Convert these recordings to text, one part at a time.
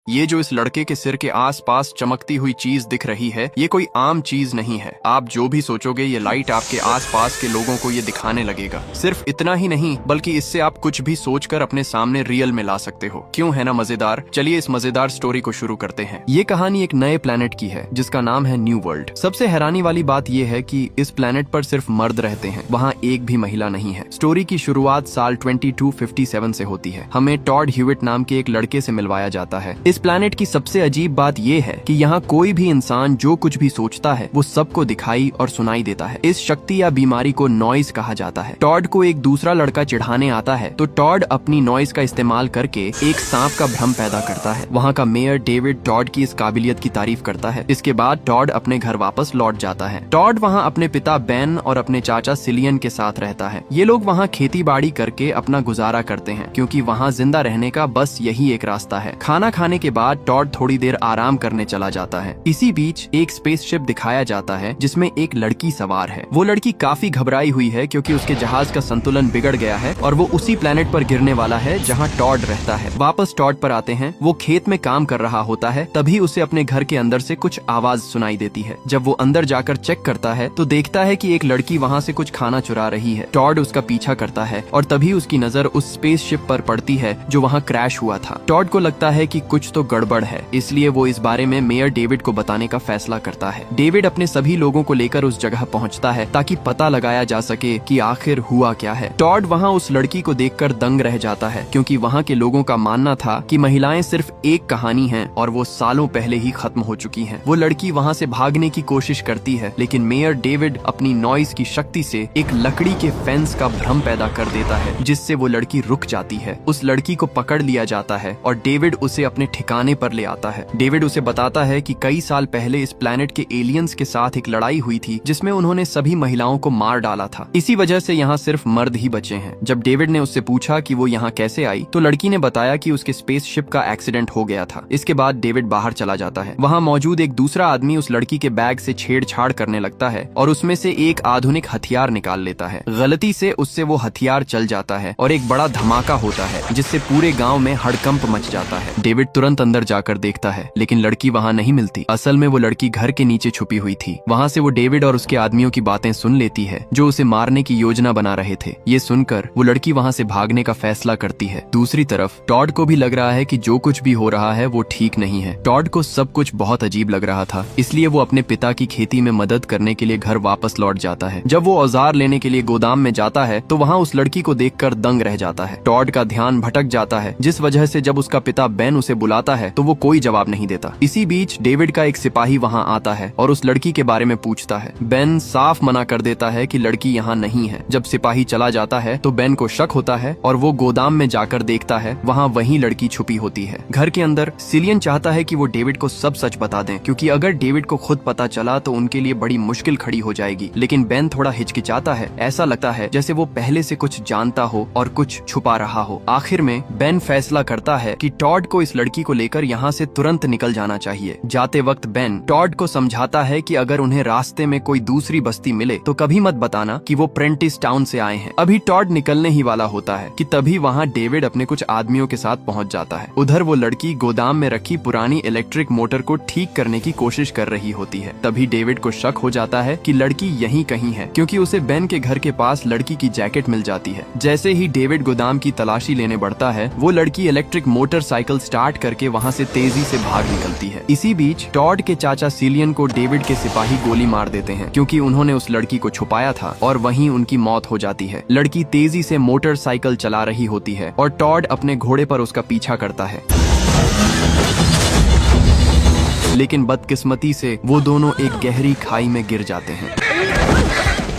ये जो इस लड़के के सिर के आसपास चमकती हुई चीज दिख रही है, ये कोई आम चीज नहीं है। आप जो भी सोचोगे ये लाइट आपके आसपास के लोगों को ये दिखाने लगेगा। सिर्फ इतना ही नहीं बल्कि इससे आप कुछ भी सोचकर अपने सामने रियल में ला सकते हो। क्यों है ना मजेदार? चलिए इस मजेदार स्टोरी को शुरू करते हैं। ये कहानी एक नए प्लेनेट की है जिसका नाम है न्यू वर्ल्ड। सबसे हैरानी वाली बात ये है कि इस प्लेनेट पर सिर्फ मर्द रहते हैं, वहाँ एक भी महिला नहीं है। स्टोरी की शुरुआत साल 2257 से होती है। हमें टॉड ह्यूविट नाम के एक लड़के से मिलवाया जाता है। इस प्लेनेट की सबसे अजीब बात यह है कि यहाँ कोई भी इंसान जो कुछ भी सोचता है वो सबको दिखाई और सुनाई देता है। इस शक्ति या बीमारी को नॉइज कहा जाता है। टॉड को एक दूसरा लड़का चिढ़ाने आता है तो टॉड अपनी नॉइज का इस्तेमाल करके एक सांप का भ्रम पैदा करता है। वहाँ का मेयर डेविड टॉड की इस काबिलियत की तारीफ करता है। इसके बाद टॉड अपने घर वापस लौट जाता है। टॉड वहाँ अपने पिता बेन और अपने चाचा सिलियन के साथ रहता है। ये लोग वहाँ खेती बाड़ी करके अपना गुजारा करते हैं क्योंकि वहाँ जिंदा रहने का बस यही एक रास्ता है। खाना खाने के बाद टॉड थोड़ी देर आराम करने चला जाता है। इसी बीच एक स्पेसशिप दिखाया जाता है जिसमें एक लड़की सवार है। वो लड़की काफी घबराई हुई है क्योंकि उसके जहाज का संतुलन बिगड़ गया है और वो उसी प्लेनेट पर गिरने वाला है जहाँ टॉड रहता है। वापस टॉड पर आते हैं। वो खेत में काम कर रहा होता है, तभी उसे अपने घर के अंदर से कुछ आवाज सुनाई देती है। जब वो अंदर जाकर चेक करता है तो देखता है कि एक लड़की वहाँ से कुछ खाना चुरा रही है। टॉड उसका पीछा करता है और तभी उसकी नजर उस स्पेसशिप पर पड़ती है जो वहाँ क्रैश हुआ था। टॉड को लगता है कि कुछ तो गड़बड़ है, इसलिए वो इस बारे में मेयर डेविड को बताने का फैसला करता है। डेविड अपने सभी लोगों को लेकर उस जगह पहुंचता है ताकि पता लगाया जा सके कि आखिर हुआ क्या है। टॉड वहां उस लड़की को देखकर दंग रह जाता है क्योंकि वहां के लोगों का मानना था कि महिलाएं सिर्फ एक कहानी हैं और वो सालों पहले ही खत्म हो चुकी हैं। वो लड़की वहां से भागने की कोशिश करती है लेकिन मेयर डेविड अपनी नॉइज की शक्ति से एक लकड़ी के फेंस का भ्रम पैदा कर देता है जिससे वो लड़की रुक जाती है। उस लड़की को पकड़ लिया जाता है और डेविड उसे अपने ठिकाने पर ले आता है। डेविड उसे बताता है कि कई साल पहले इस प्लेनेट के एलियंस के साथ एक लड़ाई हुई थी जिसमें उन्होंने सभी महिलाओं को मार डाला था। इसी वजह से यहाँ सिर्फ मर्द ही बचे हैं। जब डेविड ने उससे पूछा कि वो यहाँ कैसे आई तो लड़की ने बताया कि उसके स्पेसशिप का एक्सीडेंट हो गया था। इसके बाद डेविड बाहर चला जाता है। वहाँ मौजूद एक दूसरा आदमी उस लड़की के बैग से छेड़छाड़ करने लगता है और उसमें से एक आधुनिक हथियार निकाल लेता है। गलती से उससे वो हथियार चल जाता है और एक बड़ा धमाका होता है जिससे पूरे गाँव में हड़कंप मच जाता है। डेविड तुरंत अंदर जाकर देखता है लेकिन लड़की वहाँ नहीं मिलती। असल में वो लड़की घर के नीचे छुपी हुई थी। वहाँ से वो डेविड और उसके आदमियों की बातें सुन लेती है जो उसे मारने की योजना बना रहे थे। ये सुनकर वो लड़की वहाँ से भागने का फैसला करती है। दूसरी तरफ टॉड को भी लग रहा है कि जो कुछ भी हो रहा है वो ठीक नहीं है। टॉड को सब कुछ बहुत अजीब लग रहा था, इसलिए वो अपने पिता की खेती में मदद करने के लिए घर वापस लौट जाता है। जब वो औजार लेने के लिए गोदाम में जाता है तो वहाँ उस लड़की को देखकर दंग रह जाता है। टॉड का ध्यान भटक जाता है जिस वजह से जब उसका पिता बेन उसे बुलाता है तो वो कोई जवाब नहीं देता। इसी बीच डेविड का एक सिपाही वहाँ आता है और उस लड़की के बारे में पूछता है। बेन साफ मना कर देता है कि लड़की यहाँ नहीं है। जब सिपाही चला जाता है तो बेन को शक होता है और वो गोदाम में जाकर देखता है, वहाँ वही लड़की छुपी होती है। घर के अंदर सिलियन चाहता है कि वो डेविड को सब सच बता दें क्योंकि अगर डेविड को खुद पता चला तो उनके लिए बड़ी मुश्किल खड़ी हो जाएगी। लेकिन बेन थोड़ा हिचकिचाता है। ऐसा लगता है जैसे वो पहले से कुछ जानता हो और कुछ छुपा रहा हो। आखिर में बेन फैसला करता है कि टॉड को इस लड़की को लेकर यहाँ से तुरंत निकल जाना चाहिए। जाते वक्त बेन टॉड को समझाता है कि अगर उन्हें रास्ते में कोई दूसरी बस्ती मिले तो कभी मत बताना कि वो प्रेंटिस टाउन से आए हैं। अभी टॉड निकलने ही वाला होता है कि तभी वहाँ डेविड अपने कुछ आदमियों के साथ पहुँच जाता है। उधर वो लड़की गोदाम में रखी पुरानी इलेक्ट्रिक मोटर को ठीक करने की कोशिश कर रही होती है। तभी डेविड को शक हो जाता है कि लड़की यहीं कहीं है क्योंकि उसे बेन के घर के पास लड़की की जैकेट मिल जाती है। जैसे ही डेविड गोदाम की तलाशी लेने बढ़ता है वो लड़की इलेक्ट्रिक मोटरसाइकिल स्टार्ट करके वहाँ से तेजी से भाग निकलती है। इसी बीच टॉड के चाचा सिलियन को डेविड के सिपाही गोली मार देते हैं क्योंकि उन्होंने उस लड़की को छुपाया था और वहीं उनकी मौत हो जाती है। लड़की तेजी से मोटरसाइकिल चला रही होती है और टॉड अपने घोड़े पर उसका पीछा करता है, लेकिन बदकिस्मती से वो दोनों एक गहरी खाई में गिर जाते हैं।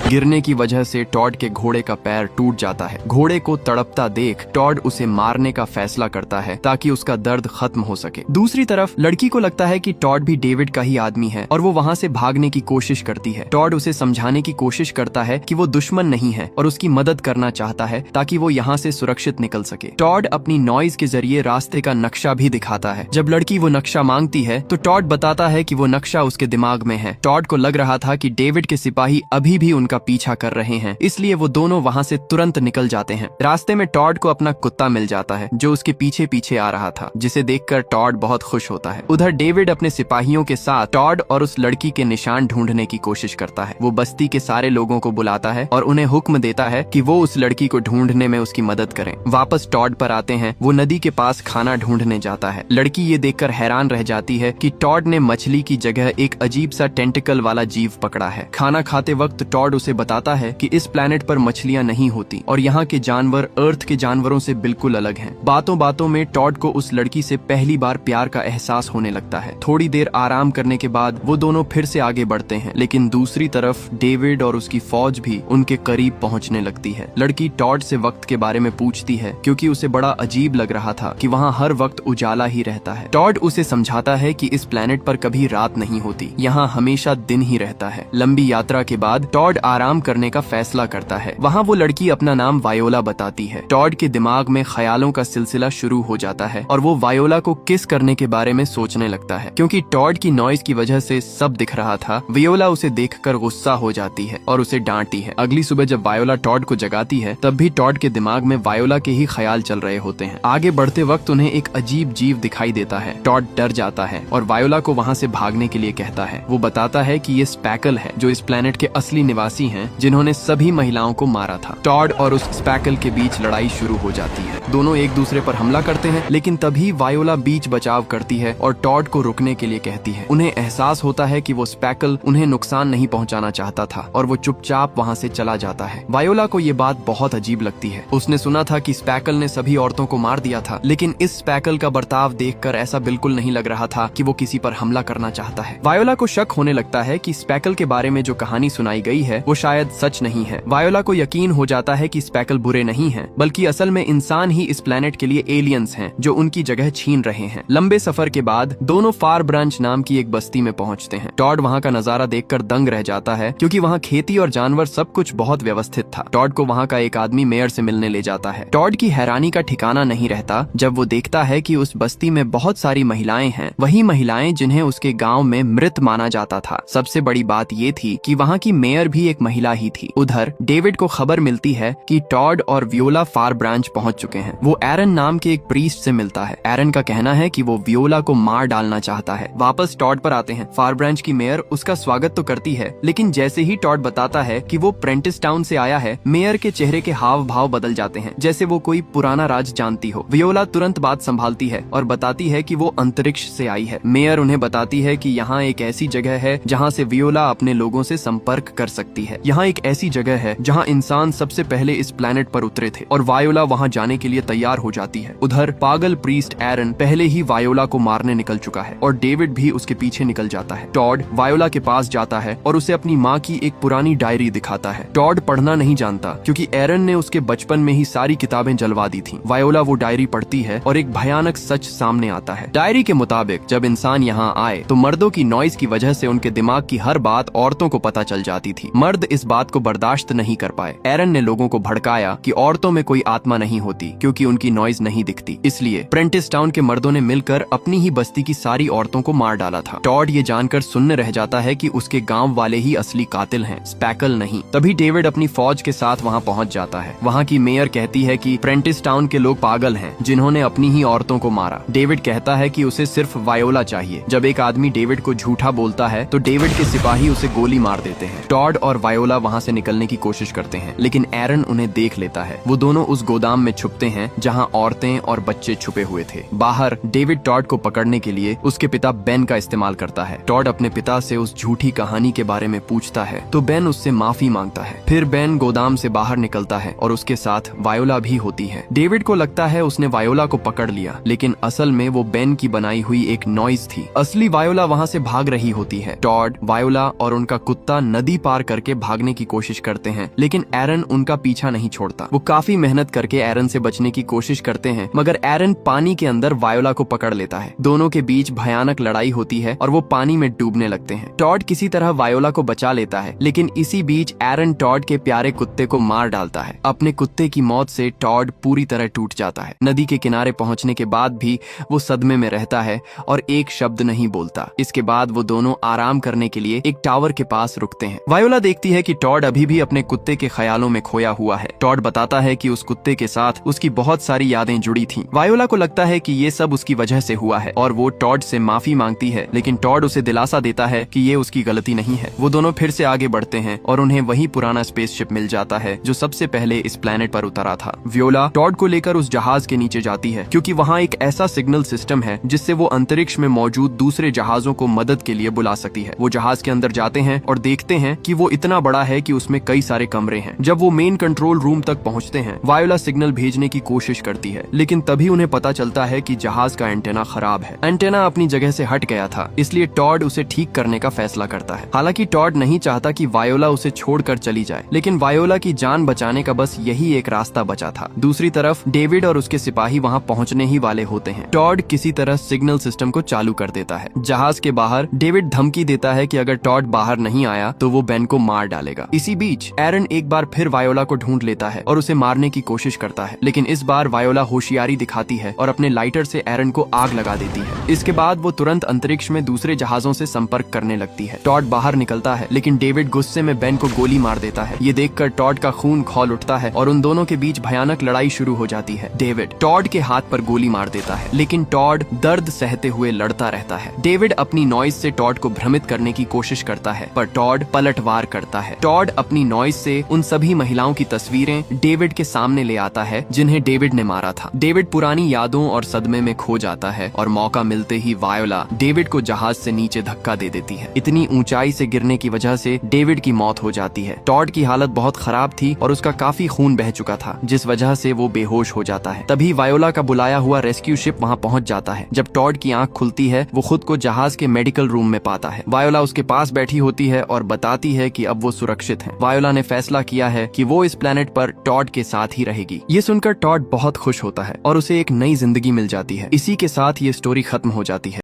गिरने की वजह से टॉड के घोड़े का पैर टूट जाता है। घोड़े को तड़पता देख टॉड उसे मारने का फैसला करता है ताकि उसका दर्द खत्म हो सके। दूसरी तरफ लड़की को लगता है कि टॉड भी डेविड का ही आदमी है और वो वहाँ से भागने की कोशिश करती है। टॉड उसे समझाने की कोशिश करता है कि वो दुश्मन नहीं है और उसकी मदद करना चाहता है ताकि वो यहाँ से सुरक्षित निकल सके। टॉड अपनी नॉइज के जरिए रास्ते का नक्शा भी दिखाता है। जब लड़की वो नक्शा मांगती है तो टॉड बताता है कि वो नक्शा उसके दिमाग में है। टॉड को लग रहा था कि डेविड के सिपाही अभी भी उनका पीछा कर रहे हैं, इसलिए वो दोनों वहाँ से तुरंत निकल जाते हैं। रास्ते में टॉड को अपना कुत्ता मिल जाता है जो उसके पीछे पीछे आ रहा था, जिसे देखकर टॉड बहुत खुश होता है। उधर डेविड अपने सिपाहियों के साथ टॉड और उस लड़की के निशान ढूंढने की कोशिश करता है। वो बस्ती के सारे लोगों को बुलाता है और उन्हें हुक्म देता है कि वो उस लड़की को ढूंढने में उसकी मदद करें। वापस टॉड पर आते हैं। वो नदी के पास खाना ढूंढने जाता है। लड़की ये देखकर हैरान रह जाती है कि टॉड ने मछली की जगह एक अजीब सा टेंटिकल वाला जीव पकड़ा है। खाना खाते वक्त टॉड उसे बताता है कि इस प्लेनेट पर मछलियां नहीं होती और यहाँ के जानवर अर्थ के जानवरों से बिल्कुल अलग हैं। बातों बातों में टॉड को उस लड़की से पहली बार प्यार का एहसास होने लगता है। थोड़ी देर आराम करने के बाद वो दोनों फिर से आगे बढ़ते हैं, लेकिन दूसरी तरफ डेविड और उसकी फौज भी उनके करीब पहुंचने लगती है। लड़की टॉड से वक्त के बारे में पूछती है क्योंकि उसे बड़ा अजीब लग रहा था कि वहाँ हर वक्त उजाला ही रहता है। टॉड उसे समझाता है कि इस प्लेनेट पर कभी रात नहीं होती, यहाँ हमेशा दिन ही रहता है। लंबी यात्रा के बाद टॉड आराम करने का फैसला करता है। वहाँ वो लड़की अपना नाम वायोला बताती है। टॉड के दिमाग में ख्यालों का सिलसिला शुरू हो जाता है और वो वायोला को किस करने के बारे में सोचने लगता है। क्योंकि टॉड की नॉइज की वजह से सब दिख रहा था, वायोला उसे देखकर गुस्सा हो जाती है और उसे डांटती है। अगली सुबह जब वायोला टॉड को जगाती है, तब भी टॉड के दिमाग में वायोला के ही ख्याल चल रहे होते हैं। आगे बढ़ते वक्त उन्हें एक अजीब जीव दिखाई देता है। टॉड डर जाता है और वायोला को वहाँ से भागने के लिए कहता है। वो बताता है कि ये स्पैकल है जो इस प्लेनेट के असली निवासी हैं, जिन्होंने सभी महिलाओं को मारा था। टॉड और उस स्पैकल के बीच लड़ाई शुरू हो जाती है। दोनों एक दूसरे पर हमला करते हैं, लेकिन तभी वायोला बीच बचाव करती है और टॉड को रुकने के लिए कहती है। उन्हें एहसास होता है कि वो स्पैकल उन्हें नुकसान नहीं पहुंचाना चाहता था और वो चुपचाप वहाँ से चला जाता है। वायोला को ये बात बहुत अजीब लगती है। उसने सुना था कि स्पैकल ने सभी औरतों को मार दिया था, लेकिन इस स्पैकल का बर्ताव देखकर ऐसा बिल्कुल नहीं लग रहा था कि वो किसी पर हमला करना चाहता है। वायोला को शक होने लगता है कि स्पैकल के बारे में जो कहानी सुनाई गई है वो शायद सच नहीं है। वायोला को यकीन हो जाता है कि स्पैकल बुरे नहीं हैं, बल्कि असल में इंसान ही इस प्लेनेट के लिए एलियंस हैं जो उनकी जगह छीन रहे हैं। लंबे सफर के बाद दोनों फार ब्रांच नाम की एक बस्ती में पहुंचते हैं। टॉड वहाँ का नजारा देखकर दंग रह जाता है क्योंकि वहाँ खेती और जानवर सब कुछ बहुत व्यवस्थित था। टॉड को वहाँ का एक आदमी मेयर से मिलने ले जाता है। टॉड की हैरानी का ठिकाना नहीं रहता जब वो देखता है कि उस बस्ती में बहुत सारी महिलाएं हैं, वही महिलाएं जिन्हें उसके गांव में मृत माना जाता था। सबसे बड़ी बात ये थी कि वहाँ की मेयर भी एक महिला ही थी। उधर डेविड को खबर मिलती है कि टॉड और वियोला फार ब्रांच पहुंच चुके हैं। वो एरन नाम के एक प्रीस्ट से मिलता है। एरन का कहना है कि वो वियोला को मार डालना चाहता है। वापस टॉड पर आते हैं। फार ब्रांच की मेयर उसका स्वागत तो करती है, लेकिन जैसे ही टॉड बताता है कि वो प्रेंटिस टाउन से आया है, मेयर के चेहरे के हाव भाव बदल जाते हैं, जैसे वो कोई पुराना राज जानती हो। वियोला तुरंत बात संभालती है और बताती है कि वो अंतरिक्ष से आई है। मेयर उन्हें बताती है कि यहाँ एक ऐसी जगह है जहाँ से वियोला अपने लोगों से संपर्क कर सकती है। यहाँ एक ऐसी जगह है जहाँ इंसान सबसे पहले इस प्लेनेट पर उतरे थे और वायोला वहाँ जाने के लिए तैयार हो जाती है। उधर पागल प्रीस्ट एरन पहले ही वायोला को मारने निकल चुका है और डेविड भी उसके पीछे निकल जाता है। टॉड वायोला के पास जाता है और उसे अपनी माँ की एक पुरानी डायरी दिखाता है। टॉड पढ़ना नहीं जानता क्योंकि एरन ने उसके बचपन में ही सारी किताबें जलवा दी थी। वायोला वो डायरी पढ़ती है और एक भयानक सच सामने आता है। डायरी के मुताबिक जब इंसान यहाँ आए तो मर्दों की नॉइज की वजह से उनके दिमाग की हर बात औरतों को पता चल जाती थी। मर्द इस बात को बर्दाश्त नहीं कर पाए। एरन ने लोगों को भड़काया कि औरतों में कोई आत्मा नहीं होती क्योंकि उनकी नॉइज नहीं दिखती। इसलिए प्रेंटिस टाउन के मर्दों ने मिलकर अपनी ही बस्ती की सारी औरतों को मार डाला था। टॉड ये जानकर सुन्न रह जाता है कि उसके गांव वाले ही असली कातिल हैं, स्पैकल नहीं। तभी डेविड अपनी फौज के साथ वहां पहुंच जाता है। वहां की मेयर कहती है कि प्रेंटिस टाउन के लोग पागल हैं जिन्होंने अपनी ही औरतों को मारा। डेविड कहता है कि उसे सिर्फ वायोला चाहिए। जब एक आदमी डेविड को झूठा बोलता है तो डेविड के सिपाही उसे गोली मार देते हैं। टॉड और वायोला वहां से निकलने की कोशिश करते हैं, लेकिन एरन उन्हें देख लेता है। वो दोनों उस गोदाम में छुपते हैं जहां औरतें और बच्चे छुपे हुए थे। बाहर डेविड टॉड को पकड़ने के लिए उसके पिता बेन का इस्तेमाल करता है। टॉड अपने पिता से उस झूठी कहानी के बारे में पूछता है तो बेन उससे माफी मांगता है। फिर बेन गोदाम से बाहर निकलता है और उसके साथ वायोला भी होती है। डेविड को लगता है उसने वायोला को पकड़ लिया, लेकिन असल में वो बेन की बनाई हुई एक नॉइज थी। असली वायोला वहाँ से भाग रही होती है। टॉड, वायोला और उनका कुत्ता नदी पार करके भागने की कोशिश करते हैं, लेकिन एरन उनका पीछा नहीं छोड़ता। वो काफी मेहनत करके एरन से बचने की कोशिश करते हैं, मगर एरन पानी के अंदर वायोला को पकड़ लेता है। दोनों के बीच भयानक लड़ाई होती है और वो पानी में डूबने लगते हैं। टॉड किसी तरह वायोला को बचा लेता है, लेकिन इसी बीच एरन टॉड के प्यारे कुत्ते को मार डालता है। अपने कुत्ते की मौत से टॉड पूरी तरह टूट जाता है। नदी के किनारे पहुंचने के बाद भी वो सदमे में रहता है और एक शब्द नहीं बोलता। इसके बाद वो दोनों आराम करने के लिए एक टावर के पास रुकते हैं। वायोला देखती है कि टॉड अभी भी अपने कुत्ते के ख्यालों में खोया हुआ है। टॉड बताता है कि उस कुत्ते के साथ उसकी बहुत सारी यादें जुड़ी थीं। वायोला को लगता है कि ये सब उसकी वजह से हुआ है और वो टॉड से माफी मांगती है, लेकिन टॉड उसे दिलासा देता है कि ये उसकी गलती नहीं है। वो दोनों फिर से आगे बढ़ते हैं और उन्हें वही पुराना स्पेसशिप मिल जाता है जो सबसे पहले इस प्लेनेट पर उतरा था। वियोला टॉड को लेकर उस जहाज के नीचे जाती है क्योंकि वहाँ एक ऐसा सिग्नल सिस्टम है जिससे वो अंतरिक्ष में मौजूद दूसरे जहाजों को मदद के लिए बुला सकती है। वो जहाज के अंदर जाते हैं और देखते हैं कि वो इतना बड़ा है कि उसमें कई सारे कमरे हैं। जब वो मेन कंट्रोल रूम तक पहुंचते हैं, वायोला सिग्नल भेजने की कोशिश करती है, लेकिन तभी उन्हें पता चलता है कि जहाज का एंटेना खराब है। एंटेना अपनी जगह से हट गया था, इसलिए टॉड उसे ठीक करने का फैसला करता है। हालांकि टॉड नहीं चाहता कि वायोला उसे छोड़कर चली जाए, लेकिन वायोला की जान बचाने का बस यही एक रास्ता बचा था। दूसरी तरफ डेविड और उसके सिपाही वहाँ पहुँचने ही वाले होते हैं। टॉड किसी तरह सिग्नल सिस्टम को चालू कर देता है। जहाज के बाहर डेविड धमकी देता है कि अगर टॉड बाहर नहीं आया तो वो बेन को मार डालेगा। इसी बीच एरन एक बार फिर वायोला को ढूंढ लेता है और उसे मारने की कोशिश करता है, लेकिन इस बार वायोला होशियारी दिखाती है और अपने लाइटर से एरन को आग लगा देती है। इसके बाद वो तुरंत अंतरिक्ष में दूसरे जहाजों से संपर्क करने लगती है। टॉड बाहर निकलता है, लेकिन डेविड गुस्से में बेन को गोली मार देता है। ये देखकर टॉड का खून खौल उठता है और उन दोनों के बीच भयानक लड़ाई शुरू हो जाती है। डेविड टॉड के हाथ पर गोली मार देता है, लेकिन टॉड दर्द सहते हुए लड़ता रहता है। डेविड अपनी नॉइज से टॉड को भ्रमित करने की कोशिश करता है, पर टॉड पलटवार करता है। टॉड अपनी नॉइज से उन सभी महिलाओं की तस्वीरें डेविड के सामने ले आता है जिन्हें डेविड ने मारा था। डेविड पुरानी यादों और सदमे में खो जाता है और मौका मिलते ही वायोला डेविड को जहाज से नीचे धक्का दे देती है। इतनी ऊंचाई से गिरने की वजह से डेविड की मौत हो जाती है। टॉड की हालत बहुत खराब थी और उसका काफी खून बह चुका था, जिस वजह से वो बेहोश हो जाता है। तभी वायोला का बुलाया हुआ रेस्क्यू शिप वहाँ पहुँच जाता है। जब टॉड की आंख खुलती है, वो खुद को जहाज के मेडिकल रूम में पाता है। वायोला उसके पास बैठी होती है और बताती है कि अब वो सुरक्षित है। वायोला ने फैसला किया है कि वो इस प्लेनेट पर टॉड के साथ ही रहेगी। ये सुनकर टॉड बहुत खुश होता है और उसे एक नई जिंदगी मिल जाती है। इसी के साथ ये स्टोरी खत्म हो जाती है।